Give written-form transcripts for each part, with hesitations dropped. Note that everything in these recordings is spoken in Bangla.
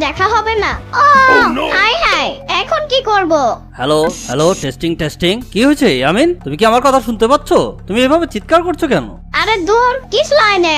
দেখা হবে না। ও হাই হাই, এখন কি করব? Hello hello, testing testing. কি হয়েছে ইয়ামিন, তুমি কি আমার কথা শুনতে পাচ্ছ? তুমি এভাবে চিৎকার করছো কেন? আরে দূর, কিস লাইনে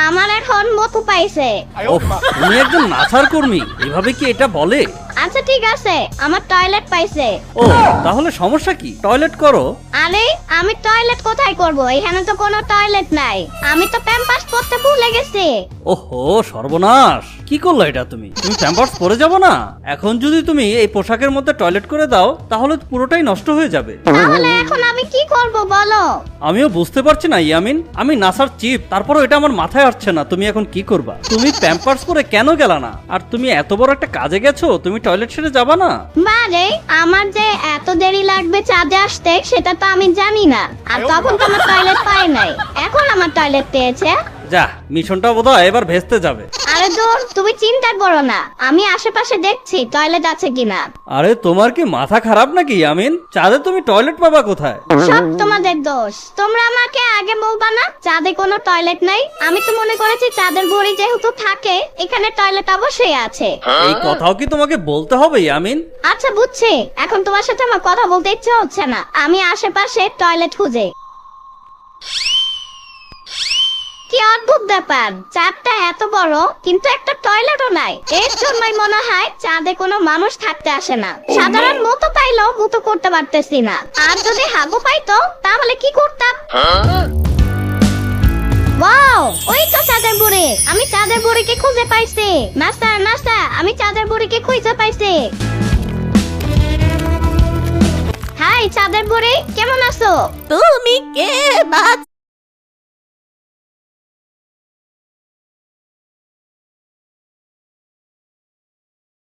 আমার এখন মতো পাইছে। ওহ, তুমি একজন নাসার কর্মী, এভাবে কি এটা বলে? আচ্ছা ঠিক আছে, আমার টয়লেট পাইছে। ও তাহলে সমস্যা কি? টয়লেট করো। আরে আমি টয়লেট কোথায় করব? এখানে তো কোনো টয়লেট নাই। আমি তো প্যাম্পাস পরতে ভুলে গেছি। ওহো সর্বনাশ, কি করলো এটা? তুমি প্যাম্পার্স পরে যাবো না? এখন যদি তুমি এই পোশাকের মধ্যে টয়লেট করে দাও তাহলে পুরোটাই নষ্ট হয়ে যাবে। তাহলে এখন আমি কি করব বলো? আমিও বুঝতে পারছি না ইয়ামিন, আমি নাসার চিফ, তারপরও এটা আমার মাথায় আসছে না তুমি এখন কি করবা। তুমি প্যাম্পার্স পরে কেন গেলা না? আর তুমি এত বড় একটা কাজে গেছো, তুমি টয়লেট সেরে যাবা না? বারে, আমার যে এত দেরি লাগবে চাঁদে আসতে সেটা তো আমি জানি না। আর তখন তো আমার টয়লেট পাই নাই, এখন আমার টয়লেট পেয়েছে। যা, মিশনটা বোধহয় এবার ভেস্তে যাবে। আরে দূর, তুমি চিন্তা করো না, আমি আশেপাশে দেখছি টয়লেট আছে কিনা। আরে তোমার কি মাথা খারাপ নাকি ইয়ামিন? চাঁদে তুমি টয়লেট পাবা কোথায়? সব তোমাদের দোষ। তোমরা আমাকে আগে বলবা না চাঁদে কোনো টয়লেট নাই? আমি তো মনে করেছি চাঁদের বুড়ি যেহেতু থাকে এখানে টয়লেট অবশ্যই আছে। এই কথাও কি তোমাকে বলতে হবে ইয়ামিন? আচ্ছা বুঝছি, এখন তোমার সাথে আমার কথা বলতে ইচ্ছে হচ্ছে না। আমি আশেপাশে টয়লেট খুঁজে। কি অদ্ভুত ব্যাপার, চাঁদটা এত বড় কিন্তু একটা টয়লেটও নাই। এর জন্যই মনে হয় চাঁদে কোনো মানুষ থাকতে আসে না। সাধারণ মতো পাইলেও মতো করতে পারতেছি না। আর যদি হাগু পাইতো তাহলে কি করতাম? ওয়াও, ওই তো চাঁদের বুড়ি। আমি চাঁদের বুড়িকে খুঁজে পাইছি। নাস্তা নাস্তা, আমি চাঁদের বুড়িকে খুঁজে পাইছি। হাই চাঁদের বুড়ি, কেমন আছো? তুমি কে বাচ্চা?